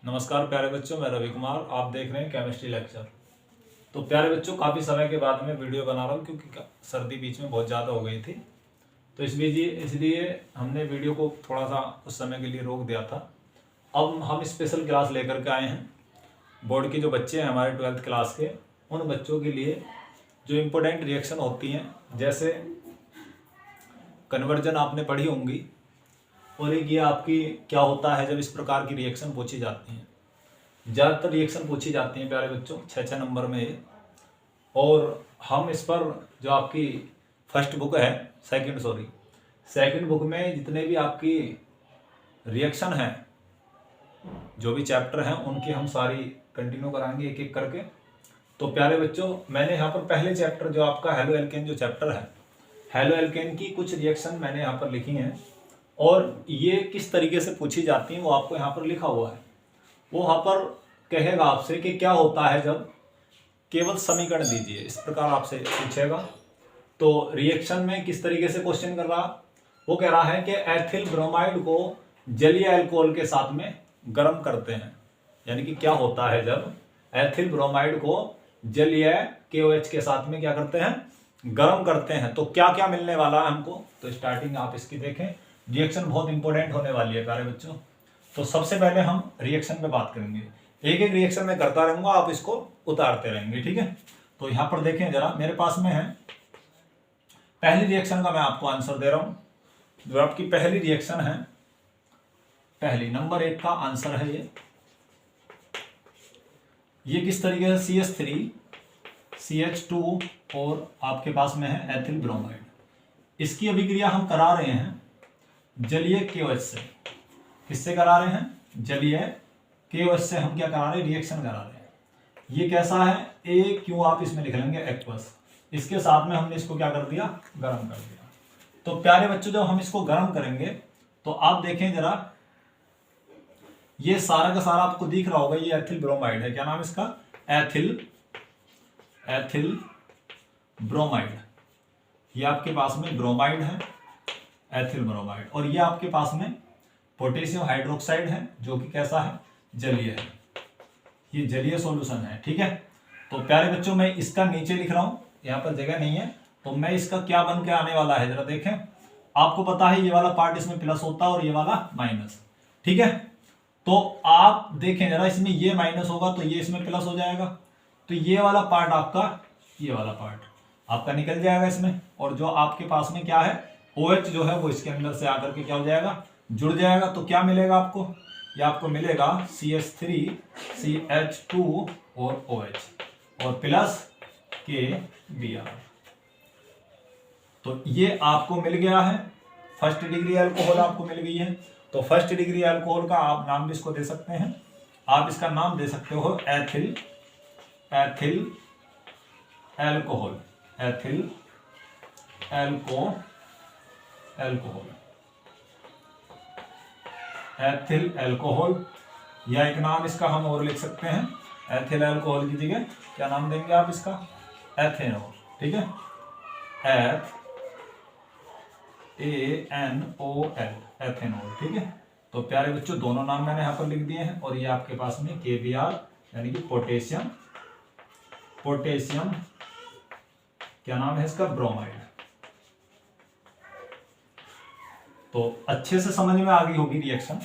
नमस्कार प्यारे बच्चों, मैं रवि कुमार। आप देख रहे हैं केमिस्ट्री लेक्चर। तो प्यारे बच्चों, काफ़ी समय के बाद मैं वीडियो बना रहा हूँ क्योंकि सर्दी बीच में बहुत ज़्यादा हो गई थी। तो इसलिए हमने वीडियो को थोड़ा सा उस समय के लिए रोक दिया था। अब हम स्पेशल क्लास लेकर के आए हैं। बोर्ड के जो बच्चे हैं हमारे 12th क्लास के, उन बच्चों के लिए जो इम्पोर्टेंट रिएक्शन होती हैं, जैसे कन्वर्जन आपने पढ़ी होंगी, और एक ये आपकी क्या होता है जब इस प्रकार की रिएक्शन पूछी जाती हैं। ज़्यादातर रिएक्शन पूछी जाती हैं प्यारे बच्चों 6 नंबर में ये। और हम इस पर जो आपकी फर्स्ट बुक है, सेकंड बुक में जितने भी आपकी रिएक्शन हैं, जो भी चैप्टर हैं, उनकी हम सारी कंटिन्यू कराएंगे एक एक करके। तो प्यारे बच्चों, मैंने यहाँ पर पहले चैप्टर जो आपका हेलो एल्केन जो चैप्टर है, हेलो एल्केन की कुछ रिएक्शन मैंने यहाँ पर लिखी हैं, और ये किस तरीके से पूछी जाती हैं वो आपको यहाँ पर लिखा हुआ है। वो यहाँ पर कहेगा आपसे कि क्या होता है जब केवल समीकरण दीजिए, इस प्रकार आपसे पूछेगा। तो रिएक्शन में किस तरीके से क्वेश्चन कर रहा, वो कह रहा है कि एथिल ब्रोमाइड को जलीय अल्कोहल के साथ में गर्म करते हैं। यानी कि क्या होता है जब एथिल ब्रोमाइड को जलीय KOH के साथ में क्या करते हैं, गर्म करते हैं, तो क्या क्या मिलने वाला है हमको। तो स्टार्टिंग आप इसकी देखें, रिएक्शन बहुत इंपॉर्टेंट होने वाली है प्यारे बच्चों। तो सबसे पहले हम रिएक्शन पे बात करेंगे, एक एक रिएक्शन में करता रहूंगा, आप इसको उतारते रहेंगे, ठीक है। तो यहां पर देखें जरा, मेरे पास में है पहली रिएक्शन का मैं आपको आंसर दे रहा हूं। जो आपकी पहली रिएक्शन है, पहली नंबर 1 का आंसर है ये किस तरीके से CH3 CH2 और आपके पास में है एथिल ब्रोमाइड। इसकी अभिक्रिया हम करा रहे हैं जलीय KOH से। किससे करा रहे हैं? जलीय KOH से हम क्या करा रहे हैं, रिएक्शन करा रहे हैं। ये कैसा है, AQ आप इसमें लिख लेंगे एक्वस। इसके साथ में हमने इसको क्या कर दिया, गर्म कर दिया। तो प्यारे बच्चों, जब हम इसको गर्म करेंगे तो आप देखें जरा, ये सारा का सारा आपको दिख रहा होगा, ये एथिल ब्रोमाइड है। क्या नाम इसका? Ethyl bromide. ये आपके पास में ब्रोमाइड है, एथिल ब्रोमाइड। और ये आपके पास में पोटेशियम हाइड्रोक्साइड है, जो कि कैसा है, जलीय है। ये जलीय सॉल्यूशन है, ठीक है। तो प्यारे बच्चों, मैं इसका नीचे लिख रहा हूं, यहां पर जगह नहीं है, तो मैं इसका क्या बन के आने वाला है जरा देखें। आपको पता है ये वाला पार्ट इसमें प्लस होता है और ये वाला माइनस, ठीक है। तो आप देखें जरा, इसमें ये माइनस होगा तो ये इसमें प्लस हो जाएगा, तो ये वाला पार्ट आपका, ये वाला पार्ट आपका निकल जाएगा इसमें। और जो आपके पास में क्या है, OH जो है वो इसके अंदर से आकर के क्या हो जाएगा, जुड़ जाएगा। तो क्या मिलेगा आपको, ये आपको मिलेगा CH3 CH2 और OH और प्लस KBr। तो ये आपको मिल गया है, फर्स्ट डिग्री अल्कोहल आपको मिल गई है। तो फर्स्ट डिग्री अल्कोहल का आप नाम भी इसको दे सकते हैं, आप इसका नाम दे सकते हो ethyl alcohol, ethyl alcohol, ethyl alcohol. या एक नाम इसका हम और लिख सकते हैं, एथिल अल्कोहल की जगह क्या नाम देंगे आप इसका, एथेनॉल, ठीक है। ANOL, एथेनॉल, ठीक है। तो प्यारे बच्चों, दोनों नाम मैंने यहाँ पर लिख दिए हैं। और ये आपके पास में KBr यानी कि पोटेशियम क्या नाम है इसका, ब्रोमाइड। तो अच्छे से समझ में आ गई होगी रिएक्शन।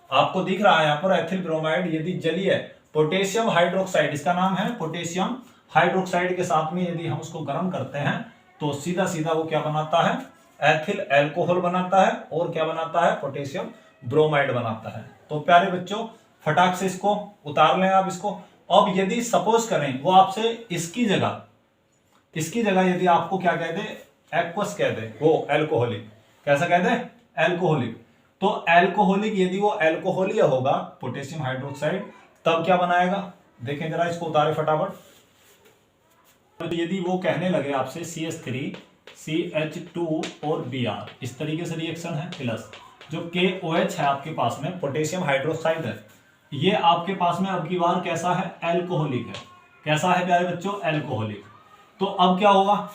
आपको दिख रहा है यहाँ पर एथिल ब्रोमाइड यदि जलीय पोटेशियम हाइड्रोक्साइड, इसका नाम है पोटेशियम हाइड्रोक्साइड के साथ में यदि हम उसको गर्म करते हैं तो सीधा सीधा वो क्या बनाता है, एथिल अल्कोहल बनाता है। और क्या बनाता है, पोटेशियम ब्रोमाइड बनाता है। तो प्यारे बच्चों, फटाक से इसको उतार लें आप इसको। अब यदि सपोज करें वो आपसे इसकी जगह यदि आपको क्या कह दे, एक्वस कह दे, वो अल्कोहलिक, कैसा कह दे, अल्कोहलिक। तो अल्कोहलिक यदि वो अल्कोहलीय होगा पोटेशियम हाइड्रोक्साइड, तब क्या बनाएगा, देखें जरा, इसको उतारे फटाफट। तो यदि वो कहने लगे आपसे CH3 CH2 और Br, इस तरीके से रिएक्शन है, प्लस जो KOH है आपके पास में, पोटेशियम हाइड्रोक्साइड है, ये आपके पास में अब की बार कैसा है, अल्कोहलिक है। कैसा है प्यारे बच्चों, अल्कोहलिक। तो अब क्या होगा,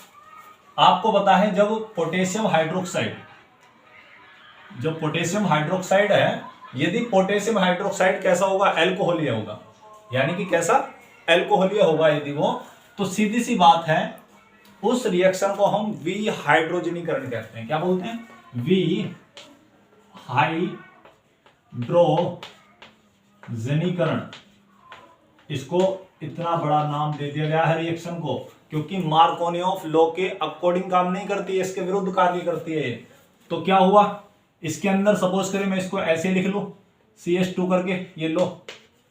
आपको पता है जब पोटेशियम हाइड्रोक्साइड है यदि पोटेशियम हाइड्रोक्साइड कैसा होगा, एल्कोहलीय होगा, यानी कि कैसा, एल्कोहलीय होगा यदि वो, तो सीधी सी बात है उस रिएक्शन को हम विहाइड्रोजनीकरण कहते हैं। क्या बोलते हैं, विहाइड्रोजनीकरण। इसको इतना बड़ा नाम दे दिया गया है रिएक्शन को क्योंकि मार्कोनियोफ लॉ के अकॉर्डिंग काम नहीं करती है, इसके विरुद्ध कार्य करती है। तो क्या हुआ, इसके अंदर सपोज करें मैं इसको ऐसे लिख लूं CH2 करके, ये लो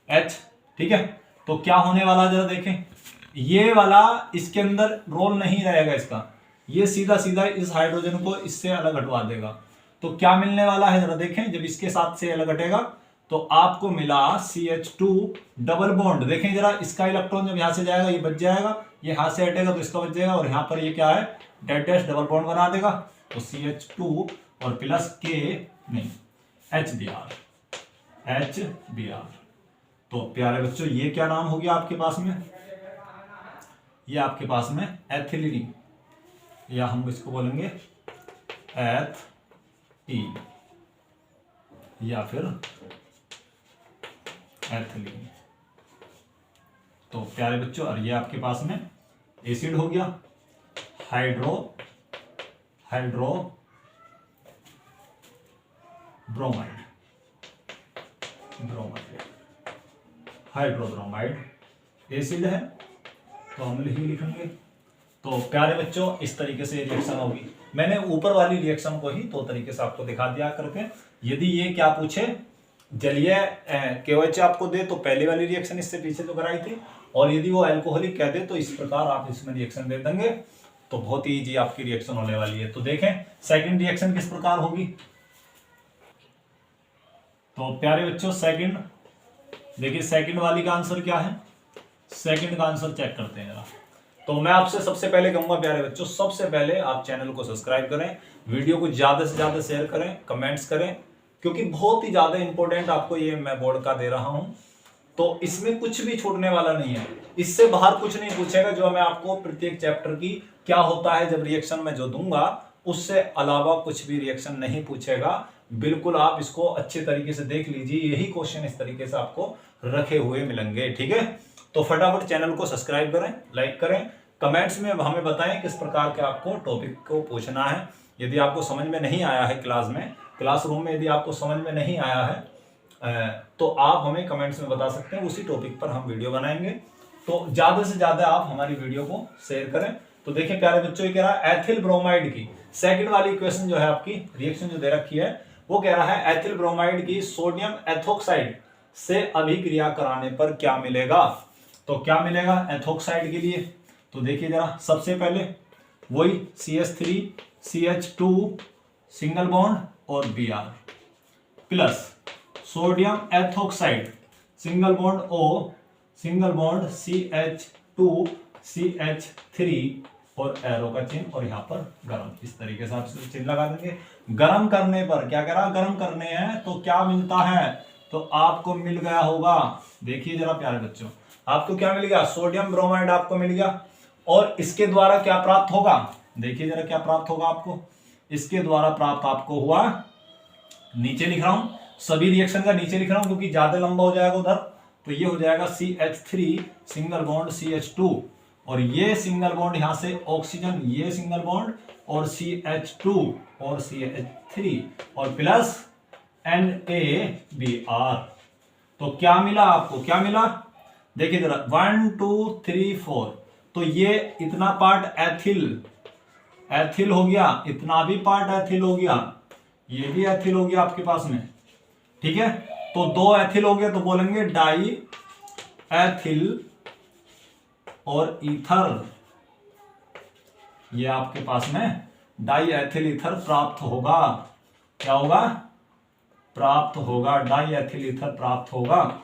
H, ठीक है। तो क्या होने वाला जरा देखें, ये वाला इसके अंदर रोल नहीं रहेगा इसका, ये सीधा सीधा इस हाइड्रोजन को इससे अलग हटवा देगा। तो क्या मिलने वाला है जरा देखें, जब इसके साथ से अलग हटेगा तो आपको मिला CH2 डबल बॉन्ड। देखें जरा, इसका इलेक्ट्रॉन जब यहां से जाएगा ये बच जाएगा, ये हाथ से हटेगा तो इसका बच जाएगा, और यहां पर ये क्या है, डैश डैश डबल बॉन्ड बना देगा। तो CH2 और प्लस के नहीं HBr। तो प्यारे बच्चों ये क्या नाम हो गया आपके पास में, ये आपके पास में एथिलीन, या हम इसको बोलेंगे एथी या फिर एथिलीन। तो प्यारे बच्चों, और ये आपके पास में एसिड हो गया, हाइड्रोब्रोमाइड एसिड है तो हम ही लिखेंगे। तो प्यारे बच्चों इस तरीके से रिएक्शन होगी। मैंने ऊपर वाली रिएक्शन को ही दो तरीके से आपको दिखा दिया करके। यदि ये क्या पूछे, जलीय KOH आपको दे तो पहले वाली रिएक्शन इससे पीछे तो कराई थी, और यदि वो अल्कोहलिक कह दे तो इस प्रकार आप इसमें रिएक्शन दे देंगे, तो बहुत ही इजी आपकी रिएक्शन होने वाली है। तो देखें सेकंड रिएक्शन किस प्रकार होगी। तो प्यारे बच्चों सेकंड देखिए, सेकंड वाली का आंसर क्या है, सेकंड का आंसर चेक करते हैं जरा। तो मैं आपसे सबसे पहले कहूंगा प्यारे बच्चों, सबसे पहले आप चैनल को सब्सक्राइब करें, वीडियो को ज्यादा से ज्यादा शेयर करें, कमेंट्स करें, क्योंकि बहुत ही ज्यादा इंपॉर्टेंट आपको ये मैं बोर्ड का दे रहा हूं। तो इसमें कुछ भी छूटने वाला नहीं है, इससे बाहर कुछ नहीं पूछेगा। जो मैं आपको प्रत्येक चैप्टर की क्या होता है जब रिएक्शन में जो दूंगा, उससे अलावा कुछ भी रिएक्शन नहीं पूछेगा। बिल्कुल आप इसको अच्छे तरीके से देख लीजिए, यही क्वेश्चन इस तरीके से आपको रखे हुए मिलेंगे, ठीक है। तो फटाफट चैनल को सब्सक्राइब करें, लाइक करें, कमेंट्स में हमें बताएं किस प्रकार के आपको टॉपिक को पूछना है। यदि आपको समझ में नहीं आया है क्लासरूम में यदि आपको समझ में नहीं आया है तो आप हमें कमेंट्स में बता सकते हैं, उसी टॉपिक पर हम वीडियो बनाएंगे। तो ज्यादा से ज्यादा आप हमारी वीडियो को शेयर करें। तो देखिए प्यारे बच्चों, ये कह रहा है एथिल ब्रोमाइड की सेकंड वाली इक्वेशन जो है आपकी रिएक्शन जो दे रखी है, वो कह रहा है एथिल ब्रोमाइड की सोडियम एथोक्साइड से अभिक्रिया कराने पर क्या मिलेगा। तो क्या मिलेगा एथोक्साइड के लिए, तो देखिए जरा, सबसे पहले वही CH3 CH2 सिंगल बॉन्ड और Br plus sodium ethoxide single bond O single bond CH2 CH3 और एरो का चिन्ह, और यहाँ पर गर्म, इस तरीके से आप चिन्ह लगा देंगे। गर्म करने पर क्या करा, गर्म करने हैं तो क्या मिलता है, तो आपको मिल गया होगा, देखिए जरा प्यारे बच्चों, आपको क्या मिल गया, सोडियम ब्रोमाइड आपको मिल गया। और इसके द्वारा क्या प्राप्त होगा, देखिए जरा क्या प्राप्त होगा आपको, इसके द्वारा प्राप्त आपको हुआ, नीचे लिख रहा हूं, सभी रिएक्शन का नीचे लिख रहा हूं क्योंकि ज्यादा लंबा हो जाएगा उधर। तो ये हो जाएगा CH3 सिंगल बॉन्ड CH2, और ये सिंगल बॉन्ड यहां से ऑक्सीजन, ये सिंगल बॉन्ड और CH2 और CH3 और प्लस NaBr। तो क्या मिला आपको, क्या मिला, देखिए जरा 1 2 3 4, तो ये इतना पार्ट एथिल हो गया, इतना भी पार्ट एथिल हो गया, ये भी एथिल हो गया आपके पास में, ठीक है। तो दो एथिल हो गए तो बोलेंगे डाई एथिल और ईथर, ये आपके पास में डाई एथिल ईथर प्राप्त होगा। क्या होगा, प्राप्त होगा, डाई एथिल ईथर प्राप्त होगा।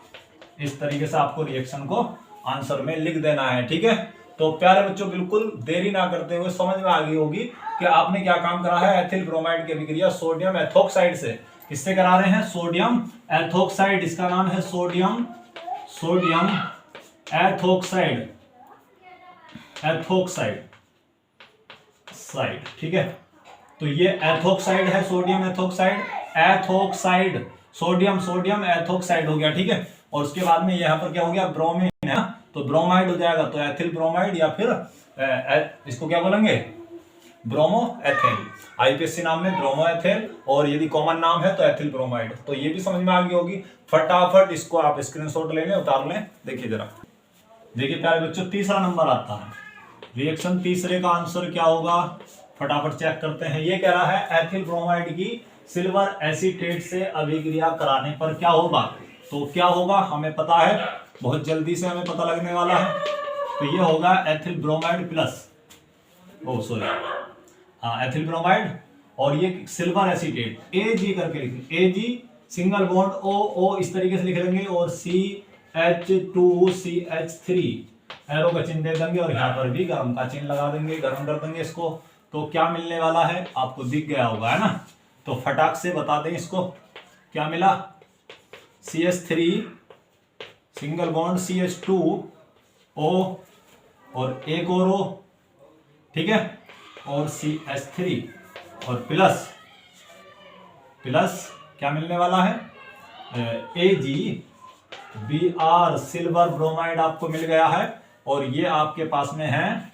इस तरीके से आपको रिएक्शन को आंसर में लिख देना है, ठीक है। तो प्यारे बच्चों बिल्कुल देरी ना करते हुए समझ में आ गई होगी कि आपने क्या काम करा है, एथिल ब्रोमाइड की अभिक्रिया सोडियम एथोक्साइड से, किससे करा रहे हैं, सोडियम एथोक्साइड, इसका नाम है सोडियम एथोक्साइड, ठीक है। तो ये एथोक्साइड है, sodium ethoxide sodium sodium ethoxide हो गया, ठीक है। और उसके बाद में यहाँ पर क्या हो गया, ब्रोमीन है ना, तो ब्रोमाइड हो जाएगा, तो एथिल ब्रोमाइड या फिर इसको क्या बोलेंगे, ब्रोमो एथिल। आईपीएससी नाम में ब्रोमो एथिल, और यदि कॉमन नाम है तो एथिल ब्रोमाइड। तो ये भी समझ में आ गई होगी। फटाफट इसको आप स्क्रीनशॉट ले लें, उतार लें। देखिए जरा, देखिए प्यारे बच्चों, तीसरा नंबर आता है रिएक्शन, तीसरे का आंसर क्या होगा, फटाफट चेक करते हैं। ये कह रहा है एथिल ब्रोमाइड की सिल्वर एसीटेट से अभिक्रिया कराने पर क्या होगा। तो क्या होगा हमें पता है, बहुत जल्दी से हमें पता लगने वाला है। तो ये होगा ethyl bromide plus, ethyl bromide, और ये सिल्वर एसीटेट, Ag करके लिखेंगे, Ag सिंगल बॉन्ड O इस तरीके से लिख लेंगे, और CH2CH3 एरो का चिन्ह दे देंगे, और यहाँ पर भी गर्म का चिन्ह लगा देंगे, गर्म कर देंगे इसको। तो क्या मिलने वाला है आपको दिख गया होगा, है ना। तो फटाक से बता दें इसको, क्या मिला, CH3 सिंगल बॉन्ड CH2O और एक और O, ठीक है, और CH3 और प्लस क्या मिलने वाला है, AgBr सिल्वर ब्रोमाइड आपको मिल गया है। और ये आपके पास में है